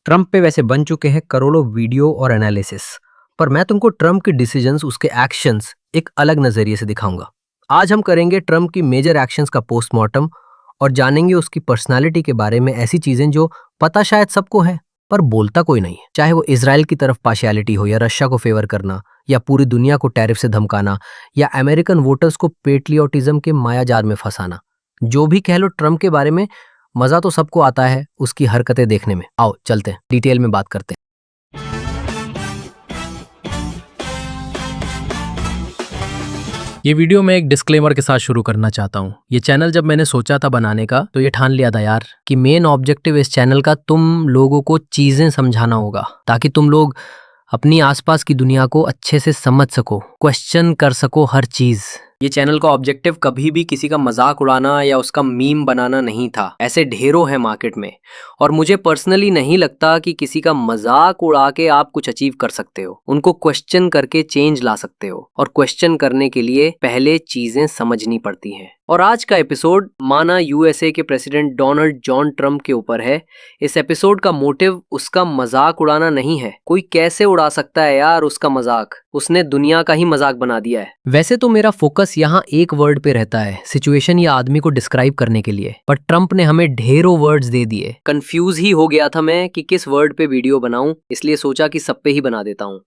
Trump पे वैसे बन चुके हैं करोड़ों वीडियो और एनालिसिस, पर मैं तुमको ट्रम्प के डिसीजंस, उसके एक्शंस एक अलग नजरिए से दिखाऊंगा। आज हम करेंगे ट्रम्प की मेजर एक्शंस का पोस्टमार्टम और जानेंगे उसकी पर्सनालिटी के बारे में, ऐसी चीजें जो पता शायद सबको है पर बोलता कोई नहीं है। चाहे वो इसराइल की तरफ पार्शियलिटी हो, या रशिया को फेवर करना, या पूरी दुनिया को टैरिफ से धमकाना, या अमेरिकन वोटर्स को पेट्रियोटिज्म के मायाजाल में फंसाना। जो भी कह लो, ट्रम्प के बारे में मजा तो सबको आता है उसकी हरकतें देखने में। आओ चलते हैं, डिटेल में बात करते हैं। ये वीडियो मैं एक डिस्क्लेमर के साथ शुरू करना चाहता हूँ। ये चैनल जब मैंने सोचा था बनाने का, तो ये ठान लिया था यार कि मेन ऑब्जेक्टिव इस चैनल का तुम लोगों को चीजें समझाना होगा, ताकि तुम लोग अपनी आसपास की दुनिया को अच्छे से समझ सको, क्वेश्चन कर सको हर चीज। ये चैनल का ऑब्जेक्टिव कभी भी किसी का मजाक उड़ाना या उसका मीम बनाना नहीं था। ऐसे ढेरों हैं मार्केट में, और मुझे पर्सनली नहीं लगता कि किसी का मजाक उड़ा के आप कुछ अचीव कर सकते हो। उनको क्वेश्चन करके चेंज ला सकते हो, और क्वेश्चन करने के लिए पहले चीजें समझनी पड़ती हैं। और आज का एपिसोड माना यूएसए के प्रेसिडेंट डोनाल्ड जॉन ट्रम्प के ऊपर है। इस एपिसोड का मोटिव उसका मजाक उड़ाना नहीं है। कोई कैसे उड़ा सकता है यार उसका मजाक? उसने दुनिया का ही मजाक बना दिया है। वैसे तो मेरा फोकस यहाँ एक वर्ड पे रहता है, सिचुएशन या आदमी को डिस्क्राइब करने के लिए, पर ट्रम्प ने हमें ढेरों वर्ड्स दे दिए। कंफ्यूज ही हो गया था मैं कि किस वर्ड पे वीडियो बनाऊं, इसलिए सोचा कि सब पे ही बना देता हूं।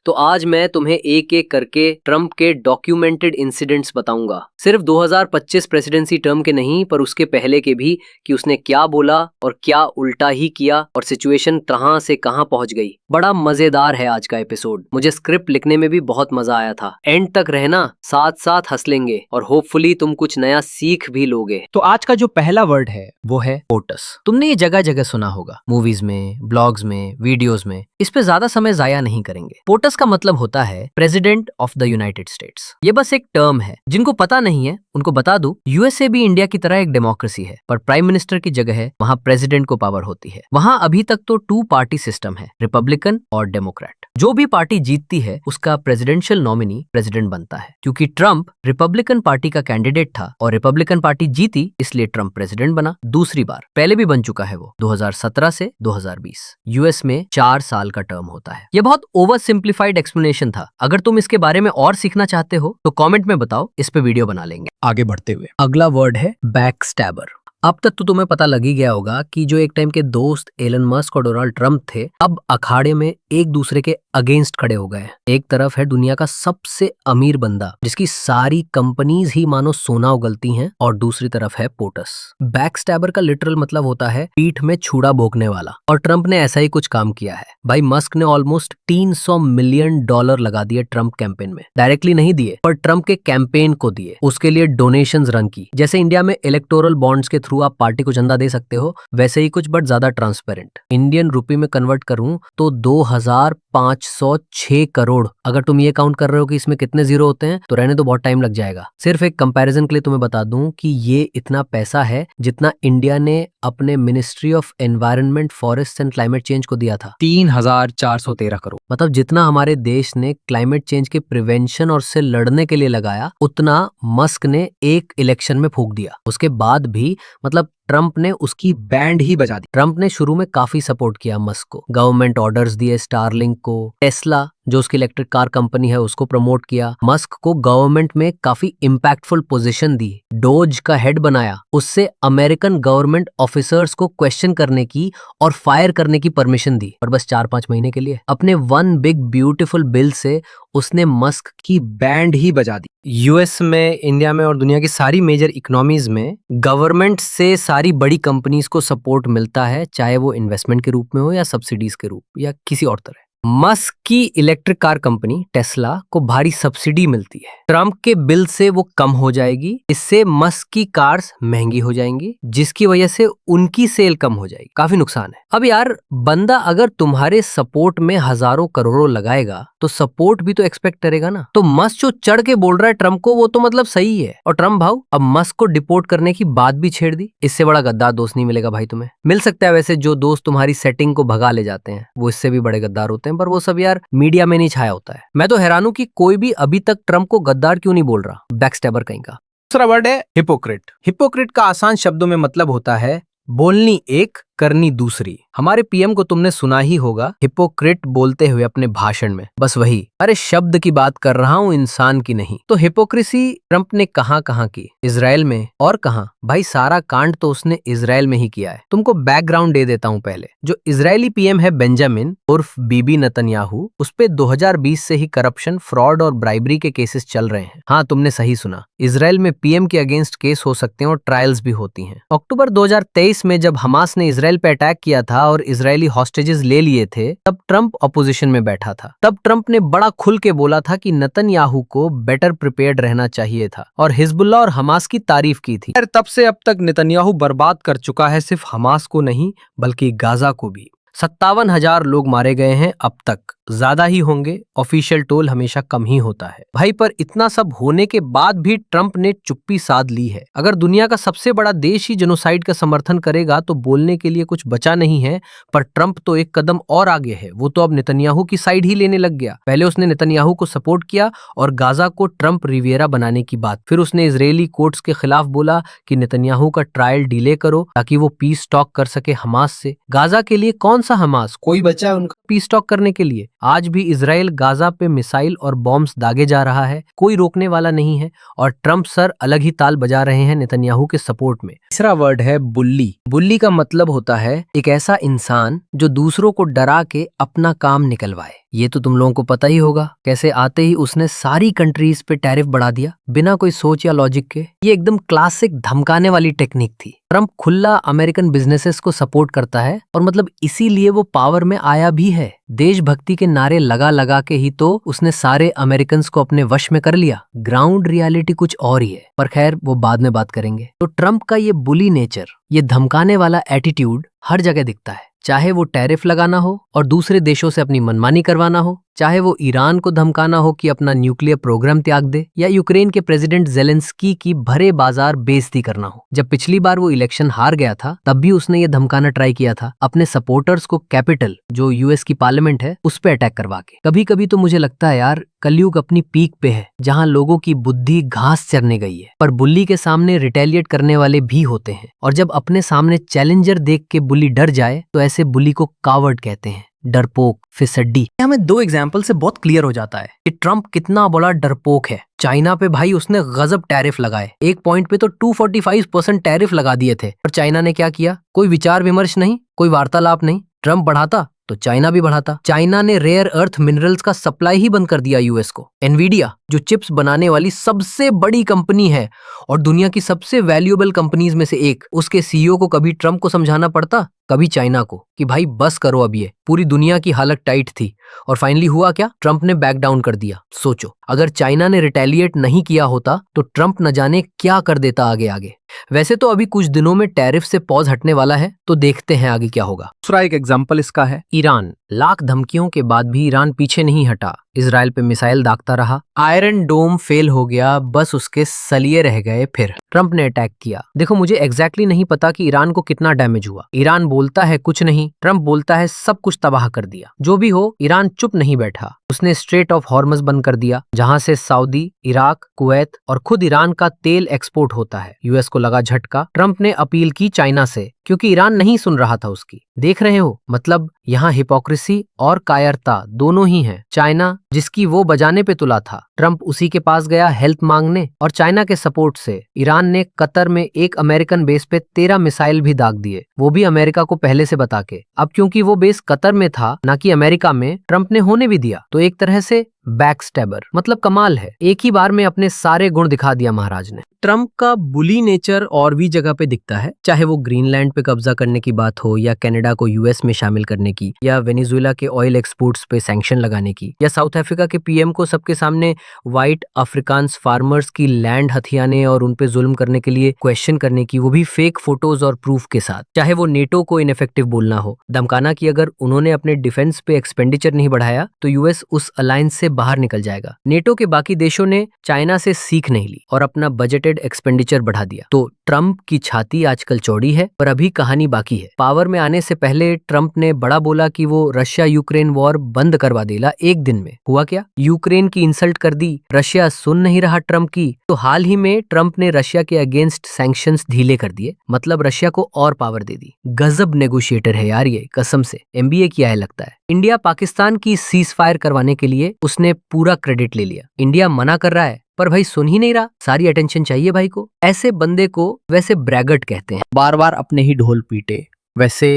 तो आज मैं तुम्हें एक एक करके ट्रम्प के डॉक्यूमेंटेड इंसिडेंट्स बताऊंगा, सिर्फ 2025 प्रेसिडेंसी टर्म के नहीं, पर उसके पहले के भी, कि उसने क्या बोला और क्या उल्टा ही किया, और सिचुएशन कहां से कहां पहुंच गई। बड़ा मजेदार है आज का एपिसोड। मुझे स्क्रिप्ट लिखने में भी बहुत मजा आया था। एंड तक रहना, साथ साथ हंस लेंगे, और होपफुली तुम कुछ नया सीख भी लोगे। तो आज का जो पहला वर्ड है वो है पोटस। तुमने ये जगह जगह सुना होगा, मूवीज में, ब्लॉग्स में, वीडियोस में। इस पे ज्यादा समय जाया नहीं करेंगे। पोटस का मतलब होता है president of the United states. ये बस एक टर्म है। जिनको पता नहीं है उनको बता दूं, यूएसए भी इंडिया की तरह एक डेमोक्रेसी है, पर प्राइम मिनिस्टर की जगह है वहां प्रेसिडेंट को पावर होती है। वहां अभी तक तो 2 पार्टी सिस्टम है, रिपब्लिकन और डेमोक्रेट। जो भी पार्टी जीतती है उसका प्रेसिडेंशियल नॉमिनी प्रेसिडेंट बनता है। क्योंकि ट्रम्प रिपब्लिकन पार्टी का कैंडिडेट था और रिपब्लिकन पार्टी जीती, इसलिए ट्रम्प प्रेसिडेंट बना दूसरी बार। पहले भी बन चुका है वो 2017 से 2020। यूएस में 4 साल का टर्म होता है। यह बहुत ओवर सिंप्लीफाइड एक्सप्लेनेशन था। अगर तुम इसके बारे में और सीखना चाहते हो तो कमेंट में बताओ, इस पे वीडियो बना लेंगे। आगे बढ़ते हुए अगला वर्ड है बैकस्टैबर। अब तक तो तुम्हें पता लग ही गया होगा कि जो एक टाइम के दोस्त एलन मस्क और डोनाल्ड ट्रम्प थे, अब अखाड़े में एक दूसरे के अगेंस्ट खड़े हो गए। एक तरफ है दुनिया का सबसे अमीर बंदा जिसकी सारी कंपनीज ही मानो सोना उगलती हैं, और दूसरी तरफ है पोटस। बैकस्टैबर का लिटरल मतलब होता है पीठ में छुरा भोंकने वाला, और ट्रम्प ने ऐसा ही कुछ काम किया है। भाई मस्क ने ऑलमोस्ट $300 मिलियन लगा दिए ट्रम्प कैंपेन में। डायरेक्टली नहीं दिए, पर ट्रम्प के कैंपेन को दिए, उसके लिए डोनेशंस रन की। जैसे इंडिया में इलेक्टोरल बॉन्ड्स के थ्रू आप पार्टी को चंदा दे सकते हो, वैसे ही कुछ, बट ज्यादा ट्रांसपेरेंट। इंडियन रुपए में कन्वर्ट करूं तो 2506 करोड़। अगर तुम ये काउंट कर रहे हो कि इसमें कितने जीरो होते हैं, तो रहने दो, बहुत टाइम लग जाएगा। सिर्फ एक कंपैरिजन के लिए तुम्हें बता दूं कि ये इतना पैसा है जितना इंडिया ने अपने ministry of environment, forest and climate change को दिया था, 3413 करोड़। मतलब जितना हमारे देश ने क्लाइमेट चेंज के प्रिवेंशन और से लड़ने के लिए लगाया, उतना मस्क ने एक इलेक्शन में फूंक दिया। उसके बाद भी मतलब ट्रम्प ने उसकी बैंड ही बजा दी। ट्रम्प ने शुरू में काफी सपोर्ट किया मस्क को, गवर्नमेंट ऑर्डर्स दिए स्टारलिंक को, टेस्ला जो उसकी इलेक्ट्रिक कार कंपनी है उसको प्रमोट किया, मस्क को गवर्नमेंट में काफी इंपैक्टफुल पोजीशन दी, डोज का हेड बनाया, उससे अमेरिकन गवर्नमेंट ऑफिसर्स को क्वेश्चन करने की और फायर करने की परमिशन दी, और बस 4-5 महीने के लिए। अपने वन बिग ब्यूटीफुल बिल से उसने मस्क की बैंड ही बजा दी। यूएस में, इंडिया में और दुनिया की सारी मेजर इकोनॉमीज में गवर्नमेंट से सारी बड़ी कंपनीज को सपोर्ट मिलता है, चाहे वो इन्वेस्टमेंट के रूप में हो या सब्सिडीज के रूप या किसी और तरह। मस्क की इलेक्ट्रिक कार कंपनी टेस्ला को भारी सब्सिडी मिलती है। ट्रम्प के बिल से वो कम हो जाएगी, इससे मस्क की कार्स महंगी हो जाएंगी, जिसकी वजह से उनकी सेल कम हो जाएगी। काफी नुकसान है। अब यार बंदा अगर तुम्हारे सपोर्ट में हजारों करोड़ों लगाएगा तो सपोर्ट भी तो एक्सपेक्ट करेगा ना। तो मस्क जो चढ़ के बोल रहा है ट्रम्प को, वो तो मतलब सही है। और ट्रम्प भाव अब मस्क को डिपोर्ट करने की बात भी छेड़ दी। इससे बड़ा गद्दार दोस्त नहीं मिलेगा भाई तुम्हें। मिल सकता है वैसे जो दोस्त तुम्हारी सेटिंग को भगा ले जाते हैं, वो इससे भी बड़े गद्दार होते हैं, पर वो सब यार मीडिया में नहीं छाया होता है। मैं तो हैरान हूं कि कोई भी अभी तक ट्रम्प को गद्दार क्यों नहीं बोल रहा। बैकस्टैबर कहीं का। दूसरा वर्ड है हिपोक्रेट। हिपोक्रेट का आसान शब्दों में मतलब होता है बोलनी एक करनी दूसरी। हमारे पीएम को तुमने सुना ही होगा हिपोक्रेट बोलते हुए अपने भाषण में, बस वही, अरे शब्द की बात कर रहा हूं, इंसान की नहीं। तो हिपोक्रेसी ट्रंप ने कहां कहां की? इजराइल में। और कहां? भाई सारा कांड तो उसने इजराइल में ही किया है। तुमको बैकग्राउंड दे देता हूं पहले। जो इजरायली पीएम है बेंजामिन उर्फ बीबी नेतन्याहू, उस पे 2020 से ही करप्शन, फ्रॉड और ब्राइबरी के केसेस चल रहे हैं। हाँ, तुमने सही सुना, इजराइल में पीएम के अगेंस्ट केस हो सकते हैं और ट्रायल्स भी होती हैं। अक्टूबर 2023 में जब हमास ने इजराइल पे अटैक किया था और इजरायली हॉस्टेजेस ले लिए थे, तब ट्रंप अपोजिशन में बैठा था। तब ट्रंप ने बड़ा खुल के बोला था कि नेतन्याहू को बेटर प्रिपेयर्ड रहना चाहिए था और हिजबुल्लाह और हमास की तारीफ की थी। तब से अब तक नेतन्याहू बर्बाद कर चुका है सिर्फ हमास को नहीं बल्कि गाजा को भी। 57,000 लोग मारे गए हैं अब तक, ज्यादा ही होंगे, ऑफिशियल टोल हमेशा कम ही होता है। भाई पर इतना सब होने के बाद भी ट्रंप ने चुप्पी साध ली है। अगर दुनिया का सबसे बड़ा देश ही जेनोसाइड का समर्थन करेगा तो बोलने के लिए कुछ बचा नहीं है। पर ट्रंप तो एक कदम और आगे है, वो तो अब नेतन्याहू की साइड ही लेने लग गया। पहले उसने नेतन्याहू को सपोर्ट किया और गाजा को ट्रंप रिवियरा बनाने की बात, फिर उसने इजरायली कोर्ट्स के खिलाफ बोला कि नेतन्याहू का ट्रायल डिले करो ताकि वो पीस टॉक कर सके हमास से। गाजा के लिए कौन सा हमास, कोई बचा है उनका पीस टॉक करने के लिए? आज भी इजराइल गाजा पे मिसाइल और बॉम्ब्स दागे जा रहा है, कोई रोकने वाला नहीं है और ट्रंप सर अलग ही ताल बजा रहे हैं नेतन्याहू के सपोर्ट में। तीसरा वर्ड है बुल्ली। बुल्ली का मतलब होता है एक ऐसा इंसान जो दूसरों को डरा के अपना काम निकलवाए। ये तो तुम लोगों को पता ही होगा, कैसे आते ही उसने सारी कंट्रीज पे टैरिफ बढ़ा दिया बिना कोई सोच या लॉजिक के। ये एकदम क्लासिक धमकाने वाली टेक्निक थी। ट्रंप खुला अमेरिकन बिजनेसेस को सपोर्ट करता है और मतलब इसीलिए वो पावर में आया भी है। देशभक्ति के नारे लगा लगा के ही तो उसने सारे अमेरिकन को अपने वश में कर लिया। ग्राउंड रियलिटी कुछ और ही है, पर खैर वो बाद में बात करेंगे। तो ट्रंप का ये बुली नेचर, ये धमकाने वाला एटीट्यूड हर जगह दिखता है, चाहे वो टैरिफ लगाना हो और दूसरे देशों से अपनी मनमानी करवाना हो, चाहे वो ईरान को धमकाना हो कि अपना न्यूक्लियर प्रोग्राम त्याग दे, या यूक्रेन के प्रेसिडेंट जेलेंस्की की भरे बाजार बेइज्जती करना हो। जब पिछली बार वो इलेक्शन हार गया था तब भी उसने ये धमकाना ट्राई किया था अपने सपोर्टर्स को कैपिटल, जो यूएस की पार्लियामेंट है, उस पे अटैक करवा के। कभी कभी तो मुझे लगता है यार कलयुग अपनी पीक पे है, जहां लोगों की बुद्धि घास चरने गई है। पर बुल्ली के सामने रिटेलिएट करने वाले भी होते हैं, और जब अपने सामने चैलेंजर देख के बुल्ली डर जाए तो ऐसे बुल्ली को कावर्ड कहते हैं, डरपोक, फिसड्डी। हमें 2 एग्जाम्पल से बहुत क्लियर हो जाता है कि ट्रंप कितना बड़ा डरपोक है। चाइना पे भाई उसने गजब टैरिफ लगाए, एक पॉइंट पे तो 245% टैरिफ लगा दिए थे, पर चाइना ने क्या किया? कोई विचार विमर्श नहीं, कोई वार्तालाप नहीं। ट्रंप बढ़ाता तो चाइना भी बढ़ाता। चाइना ने रेयर अर्थ मिनरल्स का सप्लाई ही बंद कर दिया यूएस को। एनवीडिया, जो चिप्स बनाने वाली सबसे बड़ी कंपनी है और दुनिया की सबसे वैल्यूएबल कंपनीज में से एक, उसके सीईओ को कभी ट्रंप को समझाना पड़ता, कभी चाइना को, कि भाई बस करो अब ये। पूरी दुनिया की हालत टाइट थी और फाइनली हुआ क्या? ट्रंप ने बैक डाउन कर दिया। सोचो, अगर चाइना ने रिटेलिएट नहीं किया होता तो ट्रंप न जाने क्या कर देता आगे आगे। वैसे तो अभी कुछ दिनों में टैरिफ से पॉज हटने वाला है, तो देखते हैं आगे क्या होगा। दूसरा एक एग्जांपल इसका है ईरान। लाख धमकियों के बाद भी ईरान पीछे नहीं हटा, इजराइल पे मिसाइल दागता रहा। आयरन डोम फेल हो गया, बस उसके सलिए रह गए। फिर ट्रंप ने अटैक किया। देखो, मुझे एग्जैक्टली नहीं पता कि ईरान को कितना डैमेज हुआ। ईरान बोलता है कुछ नहीं, ट्रंप बोलता है सब कुछ तबाह कर दिया। जो भी हो, ईरान चुप नहीं बैठा। उसने स्ट्रेट ऑफ हॉर्मज बंद कर दिया, जहां से सऊदी, इराक, कुवैत और खुद ईरान का तेल एक्सपोर्ट होता है। यूएस को लगा झटका। ट्रंप ने अपील की चाइना से, क्योंकि ईरान नहीं सुन रहा था उसकी। देख रहे हो, मतलब यहाँ हिपोक्रेसी और कायरता दोनों ही हैं। चाइना जिसकी वो बजाने पे तुला था, ट्रंप उसी के पास गया हेल्प मांगने, और चाइना के सपोर्ट से ईरान ने कतर में एक अमेरिकन बेस पे 13 मिसाइल भी दाग दिए, वो भी अमेरिका को पहले से बता के। अब क्योंकि वो बेस कतर में था ना कि अमेरिका में, ट्रंप ने होने भी दिया। तो एक तरह से बैकस्टैबर, मतलब कमाल है, एक ही बार में अपने सारे गुण दिखा दिया महाराज ने। ट्रंप का बुली नेचर और भी जगह पे दिखता है, चाहे वो ग्रीनलैंड पे कब्जा करने की बात हो, या कनाडा को यूएस में शामिल करने की, या वेनेजुएला के ऑयल एक्सपोर्ट्स पे सैंक्शन लगाने की, या साउथ अफ्रीका के पीएम को सबके सामने व्हाइट अफ्रीकान्स फार्मर्स की लैंड हथियाने और उन पे जुल्म करने के लिए क्वेश्चन करने की, वो भी फेक फोटोज और प्रूफ के साथ। चाहे वो नेटो को इनफेक्टिव बोलना हो, धमकाना कि अगर उन्होंने अपने डिफेंस पे एक्सपेंडिचर नहीं बढ़ाया तो यूएस उस अलायंस से बाहर निकल जाएगा। नेटो के बाकी देशों ने चाइना से सीख नहीं ली और अपना बजटेड एक्सपेंडिचर बढ़ा दिया। तो ट्रम्प की छाती आजकल चौड़ी है, पर अभी कहानी बाकी है। पावर में आने से पहले ट्रम्प ने बड़ा बोला कि वो रशिया यूक्रेन वॉर बंद करवा देगा एक दिन में। हुआ क्या? यूक्रेन की इंसल्ट कर दी, रशिया सुन नहीं रहा ट्रम्प की, तो हाल ही में ट्रम्प ने रशिया के अगेंस्ट सैंक्शंस ढीले कर दिए, मतलब रशिया को और पावर दे दी। गजब नेगोशिएटर है यार ये, कसम से MBA किया है लगता है। इंडिया पाकिस्तान की सीज फायर करवाने के लिए उसने पूरा क्रेडिट ले लिया। इंडिया मना कर रहा है पर भाई सुन ही नहीं रहा, सारी अटेंशन चाहिए भाई को। ऐसे बंदे को वैसे ब्रैगट कहते हैं, बार बार अपने ही ढोल पीटे। वैसे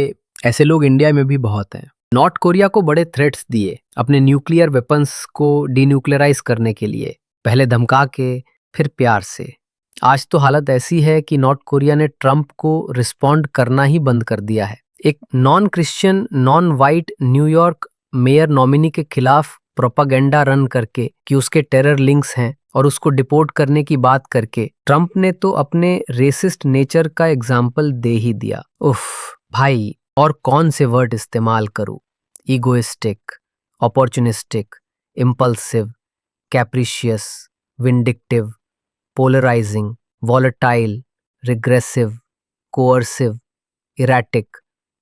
ऐसे लोग इंडिया में भी बहुत हैं। नॉर्थ कोरिया को बड़े थ्रेट्स दिए अपने न्यूक्लियर वेपन्स को डीन्यूक्लियराइज करने के लिए, पहले धमका के फिर प्यार से। आज तो हालत ऐसी है कि नॉर्थ कोरिया ने ट्रम्प को रिस्पॉन्ड करना ही बंद कर दिया है। एक non Christian non white New York mayor nominee के खिलाफ प्रोपागेंडा रन करके कि उसके टेरर लिंक्स हैं और उसको डिपोर्ट करने की बात करके ट्रम्प ने तो अपने रेसिस्ट नेचर का एग्जाम्पल दे ही दिया। उफ भाई, और कौन से वर्ड इस्तेमाल करूं? Egoistic, opportunistic, impulsive, capricious, vindictive, polarising, volatile, regressive, coercive, erratic,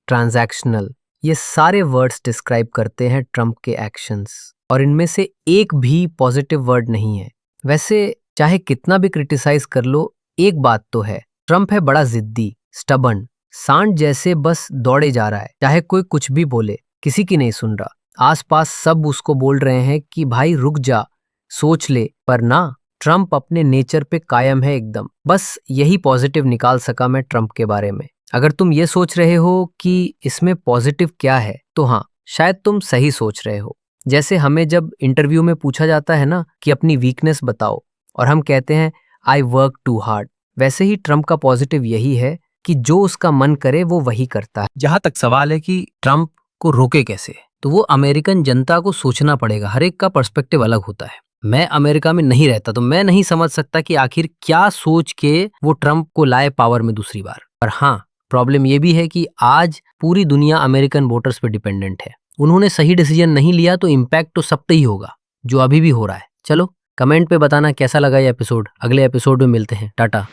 transactional, ये सारे वर्ड्स डिस्क्राइब करते हैं ट्रम्प के एक्शंस, और इनमें से एक भी पॉजिटिव वर्ड नहीं है। वैसे चाहे कितना भी क्रिटिसाइज कर लो, एक बात तो है, ट्रम्प है बड़ा जिद्दी, स्टबर्न, सांड जैसे बस दौड़े जा रहा है। चाहे कोई कुछ भी बोले, किसी की नहीं सुन रहा। आसपास सब उसको बोल रहे हैं कि भाई रुक जा, सोच ले, पर ना, ट्रम्प अपने नेचर पे कायम है एकदम। बस यही पॉजिटिव निकाल सका मैं ट्रम्प के बारे में। अगर तुम ये सोच रहे हो कि इसमें पॉजिटिव क्या है, तो हाँ, शायद तुम सही सोच रहे हो। जैसे हमें जब इंटरव्यू में पूछा जाता है ना कि अपनी वीकनेस बताओ, और हम कहते हैं आई वर्क टू हार्ड, वैसे ही ट्रम्प का पॉजिटिव यही है कि जो उसका मन करे वो वही करता है। जहां तक सवाल है कि ट्रम्प को रोके कैसे, तो वो अमेरिकन जनता को सोचना पड़ेगा। हर एक का पर्सपेक्टिव अलग होता है। मैं अमेरिका में नहीं रहता तो मैं नहीं समझ सकता कि आखिर क्या सोच के वो ट्रम्प को लाए पावर में दूसरी बार। पर हाँ, प्रॉब्लम ये भी है कि आज पूरी दुनिया अमेरिकन वोटर्स पे डिपेंडेंट है। उन्होंने सही डिसीजन नहीं लिया तो इम्पैक्ट तो सब पे ही होगा, जो अभी भी हो रहा है। चलो कमेंट पे बताना कैसा लगा ये एपिसोड। अगले एपिसोड में मिलते हैं। टाटा।